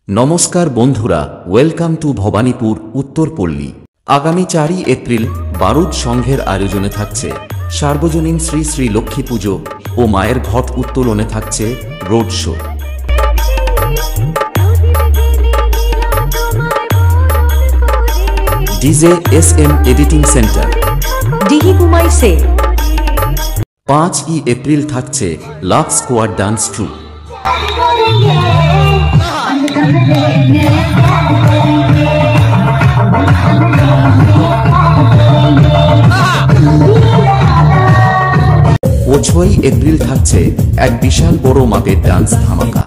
নমস্কার বন্ধুরা, welcome to Bhabanipur Uttarpalli. আগামী 4ই এপ্রিল বারুদ সংঘের আয়োজনে থাকছে সার্বজনীন শ্রী শ্রী লক্ষ্মী পুজো ও মায়ের ঘট উত্তোলনে থাকছে road show. DJ SM editing center ডিহিকুমাই সে। 5ই এপ্রিল থাকছে লাভ স্কোয়াড ডান্স ট্রুপ। ও 6ই এপ্রিল থাকছে এক বিশাল বড় মাপের ডান্স ধামাকা।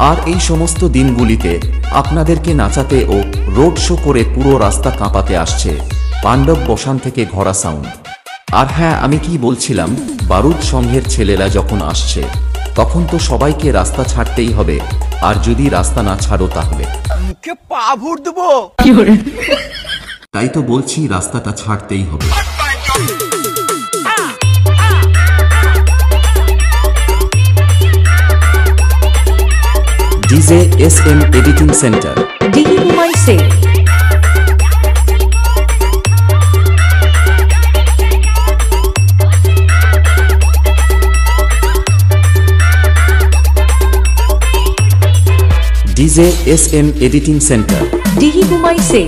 আর এই সমস্ত দিনগুলিতে আপনাদেরকে নাচাতে ও রোড শো করে পুরো রাস্তা কাঁপাতে আসছে পাণ্ডব বসান থেকে ঘোড়া সাউন্ড। আর হ্যাঁ, আমি কি বলছিলাম, বারুদ সংঘের ছেলেরা যখন আসছে তখন তো সবাইকে রাস্তা ছাড়তেই হবে, আর যদি রাস্তা না ছাড়ো তাহলে মুখে পা ভর দেবো। তাই তো বলছি, রাস্তাটা ছাড়তেই হবে। ডিজে SM এডিটিং সেন্টার ডিহিকুমাই সে। ডিজে SM এডিটিং সেন্টার ডিহিকুমাই সে।